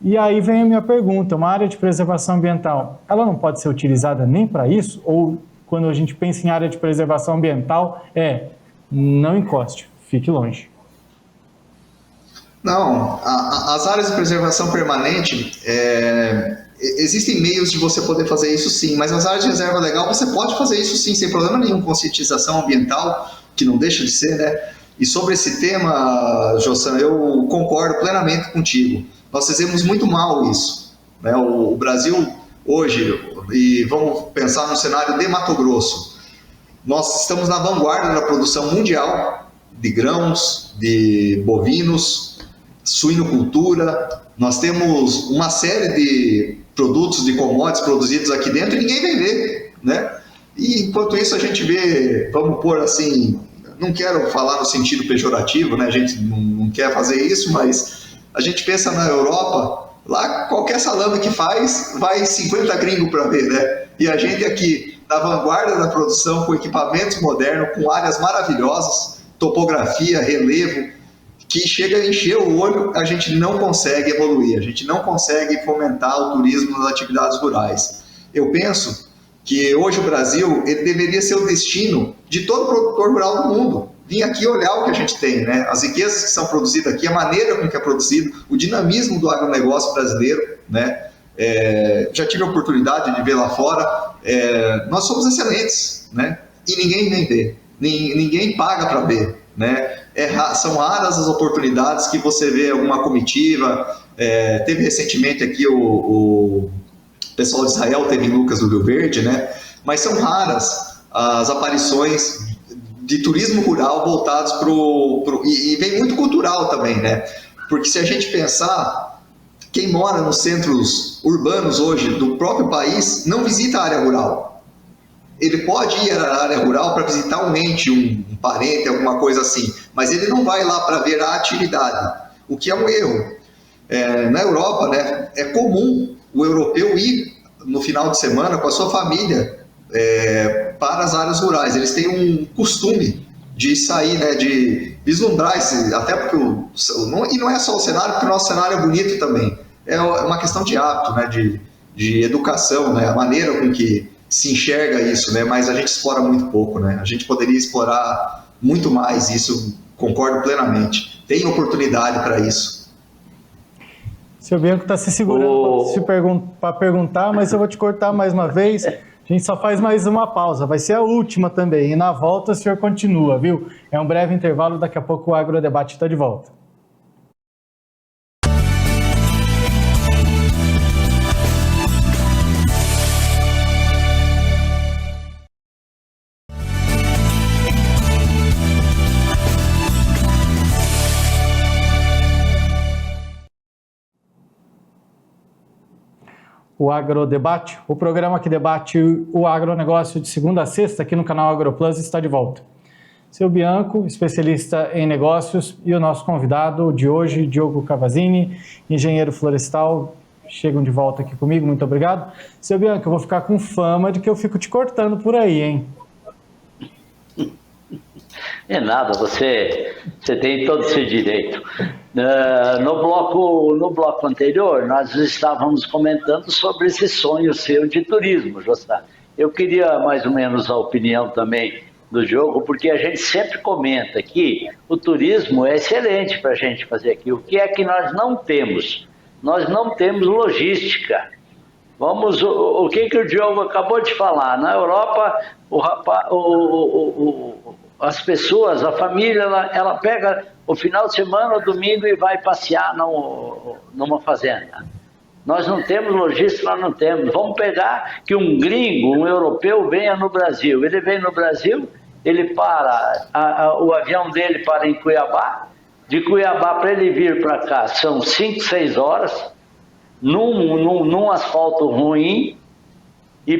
E aí vem a minha pergunta, uma área de preservação ambiental, ela não pode ser utilizada nem para isso? Ou quando a gente pensa em área de preservação ambiental, não encoste, fique longe? Não, as áreas de preservação permanente, existem meios de você poder fazer isso sim, mas as áreas de reserva legal você pode fazer isso sim, sem problema nenhum, conscientização ambiental, que não deixa de ser, né? E sobre esse tema, Jossan, eu concordo plenamente contigo. Nós fizemos muito mal isso, né? O Brasil hoje, e vamos pensar no cenário de Mato Grosso, nós estamos na vanguarda da produção mundial de grãos, de bovinos, suinocultura, nós temos uma série de produtos, de commodities produzidos aqui dentro e ninguém vender, né? E enquanto isso a gente vê, vamos pôr assim, não quero falar no sentido pejorativo, né? A gente não quer fazer isso, mas a gente pensa na Europa, lá qualquer salame que faz, vai 50 gringos para ver, né? E a gente aqui, na vanguarda da produção, com equipamentos modernos, com áreas maravilhosas, topografia, relevo, que chega a encher o olho, a gente não consegue evoluir, a gente não consegue fomentar o turismo nas atividades rurais. Eu penso que hoje o Brasil ele deveria ser o destino de todo produtor rural do mundo. Vir aqui olhar o que a gente tem, né? As riquezas que são produzidas aqui, a maneira com que é produzido, o dinamismo do agronegócio brasileiro, né? Já tive a oportunidade de ver lá fora, nós somos excelentes, né? E ninguém vem ver, ninguém paga para ver, né? São raras as oportunidades que você vê alguma comitiva. Teve recentemente aqui o pessoal de Israel, teve em Lucas do Rio Verde, né? Mas são raras as aparições de turismo rural voltados e vem muito cultural também, né? Porque se a gente pensar, quem mora nos centros urbanos hoje do próprio país não visita a área rural. Ele pode ir à área rural para visitar um ente, um parente, alguma coisa assim, mas ele não vai lá para ver a atividade, o que é um erro. Na Europa, né, é comum o europeu ir no final de semana com a sua família para as áreas rurais. Eles têm um costume de sair, né, de vislumbrar esse, até porque e não é só o cenário, porque o nosso cenário é bonito também. É uma questão de hábito, né, de educação, né, a maneira com que se enxerga isso, né, mas a gente explora muito pouco, né. A gente poderia explorar muito mais isso, concordo plenamente. Tem oportunidade para isso. Seu Bianco está se segurando para perguntar, mas eu vou te cortar mais uma vez. A gente só faz mais uma pausa, vai ser a última também. E na volta o senhor continua, viu? É um breve intervalo, daqui a pouco o Agrodebate está de volta. o Agrodebate, o programa que debate o agronegócio de segunda a sexta aqui no canal AgroPlus está de volta. Seu Bianco, especialista em negócios, e o nosso convidado de hoje, Diogo Cavazzini, engenheiro florestal, chegam de volta aqui comigo, muito obrigado. Seu Bianco, eu vou ficar com fama de que eu fico te cortando por aí, hein? É nada, você tem todo esse direito. No bloco anterior, nós estávamos comentando sobre esse sonho seu de turismo, José. Eu queria mais ou menos a opinião também do Diogo, porque a gente sempre comenta que o turismo é excelente para a gente fazer aqui. O que é que nós não temos? Nós não temos logística. O que o Diogo acabou de falar? Na Europa, as pessoas, a família, ela pega o final de semana, o domingo, e vai passear numa fazenda. Nós não temos logística, nós não temos. Vamos pegar que um gringo, um europeu, venha no Brasil. Ele vem no Brasil, ele o avião dele para em Cuiabá. De Cuiabá para ele vir para cá são 5, 6 horas, num asfalto ruim, e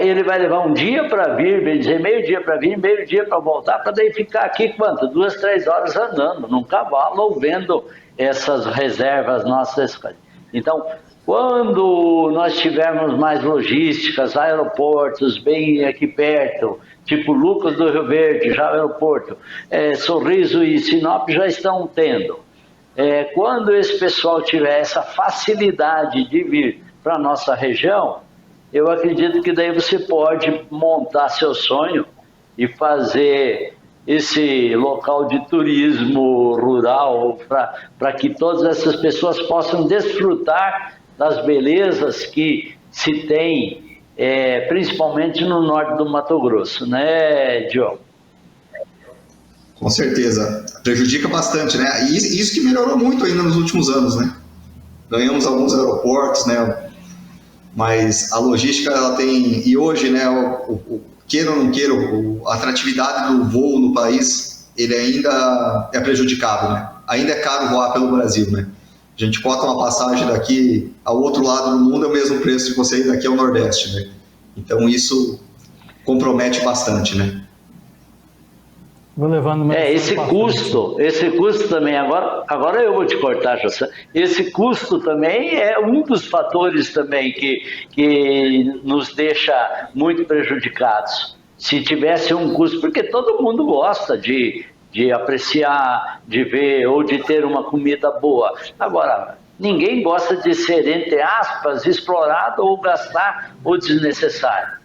ele vai levar um dia para vir, bem dizer, meio dia para vir, meio dia para voltar, para daí ficar aqui quanto? 2, 3 horas andando num cavalo ou vendo essas reservas nossas. Então, quando nós tivermos mais logísticas, aeroportos bem aqui perto, tipo Lucas do Rio Verde, já aeroporto, Sorriso e Sinop já estão tendo. Quando esse pessoal tiver essa facilidade de vir para a nossa região, eu acredito que daí você pode montar seu sonho e fazer esse local de turismo rural para que todas essas pessoas possam desfrutar das belezas que se tem, principalmente no norte do Mato Grosso, né, Diogo? Com certeza. Prejudica bastante, né? E isso que melhorou muito ainda nos últimos anos, né? Ganhamos alguns aeroportos, né? Mas a logística, ela tem... E hoje, né, queira ou não queira, a atratividade do voo no país, ele ainda é prejudicado, né? Ainda é caro voar pelo Brasil, né? A gente bota uma passagem daqui ao outro lado do mundo, é o mesmo preço de você ir daqui ao Nordeste, né? Então isso compromete bastante, né? Vou levando esse custo também, agora eu vou te cortar, José. Esse custo também é um dos fatores também que nos deixa muito prejudicados. Se tivesse um custo, porque todo mundo gosta de apreciar, de ver ou de ter uma comida boa. Agora, ninguém gosta de ser, entre aspas, explorado ou gastar o desnecessário.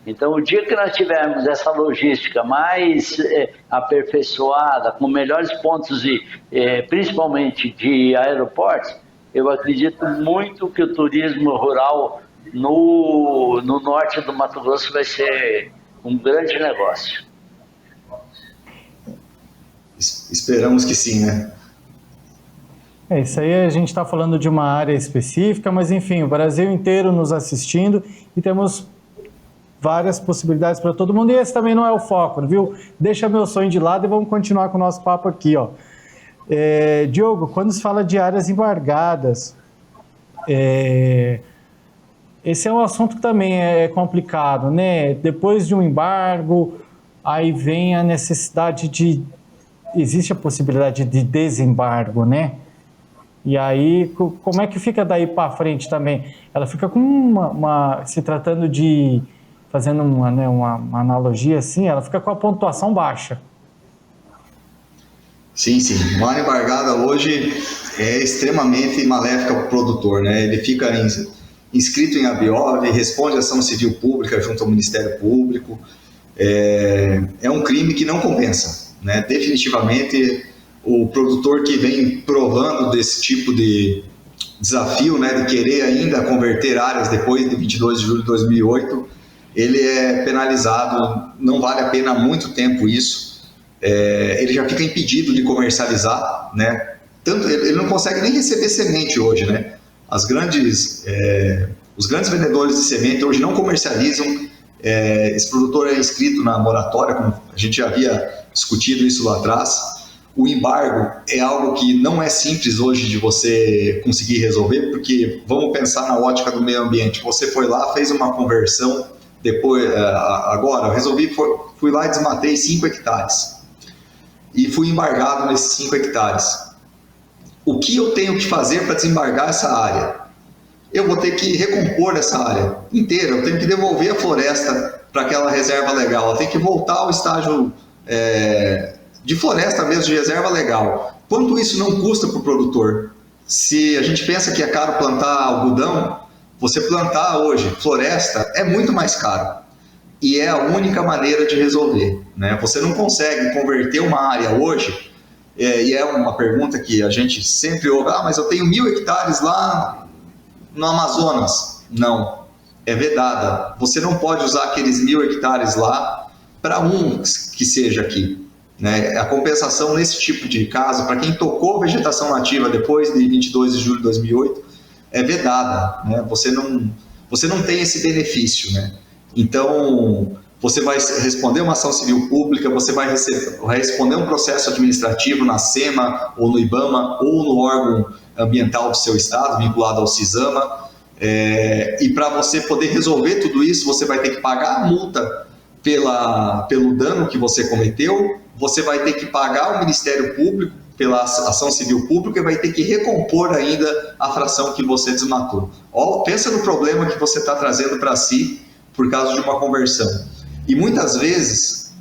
Então, o dia que nós tivermos essa logística mais aperfeiçoada, com melhores pontos, principalmente de aeroportos, eu acredito muito que o turismo rural no norte do Mato Grosso vai ser um grande negócio. Esperamos que sim, né? Isso aí a gente está falando de uma área específica, mas enfim, o Brasil inteiro nos assistindo e temos várias possibilidades para todo mundo, e esse também não é o foco, viu? Deixa meu sonho de lado e vamos continuar com o nosso papo aqui, ó. Diogo, quando se fala de áreas embargadas, esse é um assunto que também é complicado, né? Depois de um embargo, aí vem a necessidade existe a possibilidade de desembargo, né? E aí, como é que fica daí para frente também? Ela fica com se tratando de... Fazendo uma analogia assim, ela fica com a pontuação baixa. Sim. Uma área embargada hoje é extremamente maléfica para o produtor, né? Ele fica inscrito em ABIOV, responde à ação civil pública junto ao Ministério Público. É um crime que não compensa, né? Definitivamente, o produtor que vem provando desse tipo de desafio, né, de querer ainda converter áreas depois de 22 de julho de 2008, ele é penalizado, não vale a pena há muito tempo isso, ele já fica impedido de comercializar, né? Tanto ele não consegue nem receber semente hoje, né? Os grandes vendedores de semente hoje não comercializam, esse produtor é inscrito na moratória, como a gente já havia discutido isso lá atrás. O embargo é algo que não é simples hoje de você conseguir resolver, porque vamos pensar na ótica do meio ambiente. Você foi lá, fez uma conversão, depois, agora eu resolvi, fui lá e desmatei 5 hectares e fui embargado nesses 5 hectares. O que eu tenho que fazer para desembargar essa área? Eu vou ter que recompor essa área inteira, eu tenho que devolver a floresta para aquela reserva legal, eu tenho que voltar ao estágio de floresta mesmo, de reserva legal. Quanto isso não custa para o produtor? Se a gente pensa que é caro plantar algodão, você plantar hoje floresta é muito mais caro. E é a única maneira de resolver, né? Você não consegue converter uma área hoje, e é uma pergunta que a gente sempre ouve, mas eu tenho 1.000 hectares lá no Amazonas. Não, é vedada. Você não pode usar aqueles 1.000 hectares lá para que seja aqui, né? A compensação nesse tipo de caso, para quem tocou vegetação nativa depois de 22 de julho de 2008, é vedada, né? Você não tem esse benefício, né? Então, você vai responder uma ação civil pública, você vai responder um processo administrativo na SEMA, ou no IBAMA, ou no órgão ambiental do seu estado, vinculado ao CISAMA, e para você poder resolver tudo isso, você vai ter que pagar a multa pelo dano que você cometeu, você vai ter que pagar ao Ministério Público pela ação civil pública e vai ter que recompor ainda a fração que você desmatou. Pensa no problema que você está trazendo para si por causa de uma conversão. E muitas vezes,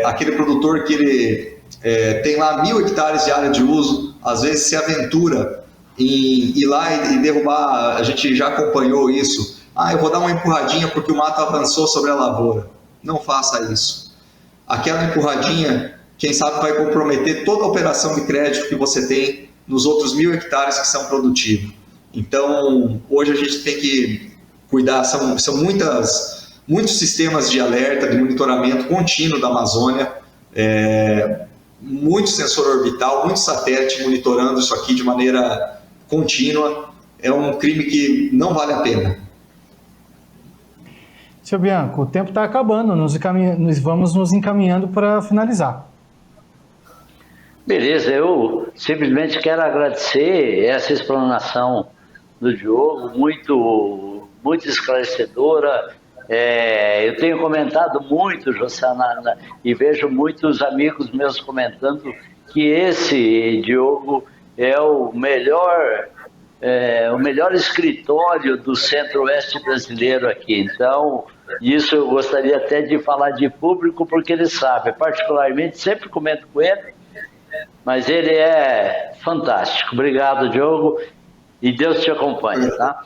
aquele produtor que ele tem lá 1.000 hectares de área de uso, às vezes se aventura em ir lá e derrubar, a gente já acompanhou isso, eu vou dar uma empurradinha porque o mato avançou sobre a lavoura. Não faça isso. Aquela empurradinha, quem sabe vai comprometer toda a operação de crédito que você tem nos outros 1.000 hectares que são produtivos. Então, hoje a gente tem que cuidar, são muitos sistemas de alerta, de monitoramento contínuo da Amazônia, muito sensor orbital, muito satélite monitorando isso aqui de maneira contínua. É um crime que não vale a pena. Seu Bianco, o tempo está acabando, nós vamos nos encaminhando para finalizar. Beleza, eu simplesmente quero agradecer essa explanação do Diogo, muito esclarecedora. Eu tenho comentado muito, Josana, e vejo muitos amigos meus comentando que esse Diogo é o melhor escritório do Centro-Oeste brasileiro aqui. Então, isso eu gostaria até de falar de público, porque ele sabe, particularmente, sempre comento com ele, mas ele é fantástico. Obrigado, Diogo, e Deus te acompanhe, tá?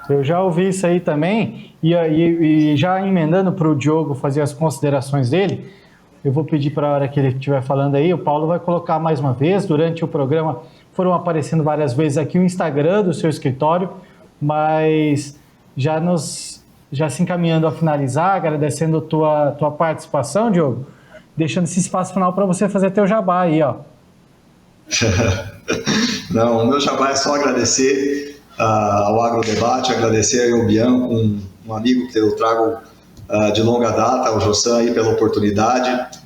Eu já ouvi isso aí também, e já emendando para o Diogo fazer as considerações dele, eu vou pedir para a hora que ele estiver falando aí, o Paulo vai colocar mais uma vez, durante o programa foram aparecendo várias vezes aqui o Instagram do seu escritório, mas já se encaminhando a finalizar, agradecendo a tua participação, Diogo, deixando esse espaço final para você fazer teu jabá aí, ó. Não, o meu jabá é só agradecer ao Agrodebate, agradecer ao Bianco, um amigo que eu trago de longa data, o Jossan, aí, pela oportunidade.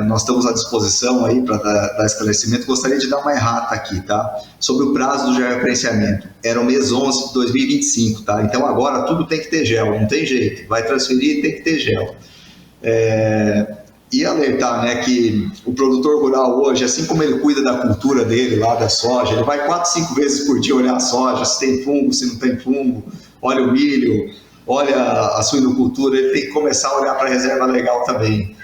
Nós estamos à disposição aí para dar esclarecimento. Gostaria de dar uma errata aqui, tá? Sobre o prazo do georreferenciamento. Era o mês 11 de 2025, tá? Então agora tudo tem que ter gel, não tem jeito. Vai transferir, tem que ter gel. E alertar, né, que o produtor rural hoje, assim como ele cuida da cultura dele lá, da soja, ele vai 4, 5 vezes por dia olhar a soja, se tem fungo, se não tem fungo, olha o milho, olha a suinocultura, ele tem que começar a olhar para a reserva legal também.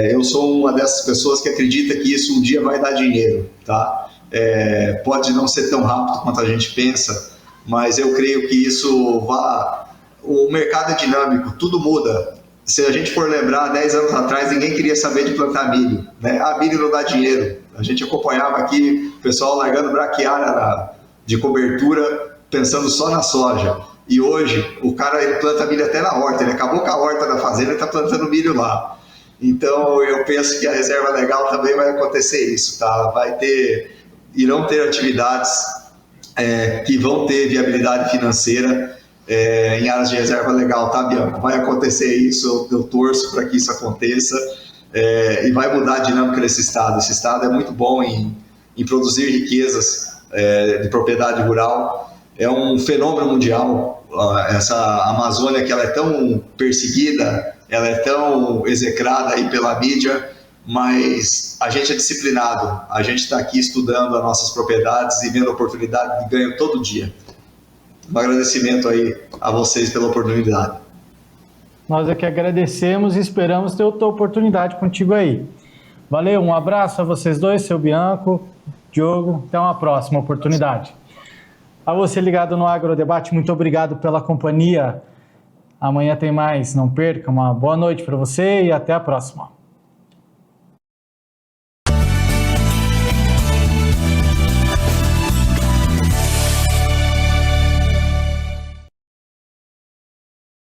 Eu sou uma dessas pessoas que acredita que isso um dia vai dar dinheiro, tá? Pode não ser tão rápido quanto a gente pensa, mas eu creio que isso o mercado é dinâmico, tudo muda. Se a gente for lembrar, 10 anos atrás, ninguém queria saber de plantar milho, né? Milho não dá dinheiro. A gente acompanhava aqui o pessoal largando braquiária de cobertura, pensando só na soja. E hoje, o cara ele planta milho até na horta, ele acabou com a horta da fazenda e está plantando milho lá. Então, eu penso que a reserva legal também vai acontecer isso, tá? Irão ter atividades que vão ter viabilidade financeira em áreas de reserva legal, tá, Bianco? Vai acontecer isso, eu torço para que isso aconteça. e vai mudar a dinâmica desse estado. Esse estado é muito bom em produzir riquezas de propriedade rural. É um fenômeno mundial. Essa Amazônia, que ela é tão perseguida, ela é tão execrada aí pela mídia, mas a gente é disciplinado, a gente está aqui estudando as nossas propriedades e vendo a oportunidade de ganho todo dia. Um agradecimento aí a vocês pela oportunidade. Nós é que agradecemos e esperamos ter outra oportunidade contigo aí. Valeu, um abraço a vocês dois, seu Bianco, Diogo, até uma próxima oportunidade. A você ligado no Agrodebate, muito obrigado pela companhia. Amanhã tem mais, não perca, uma boa noite para você e até a próxima.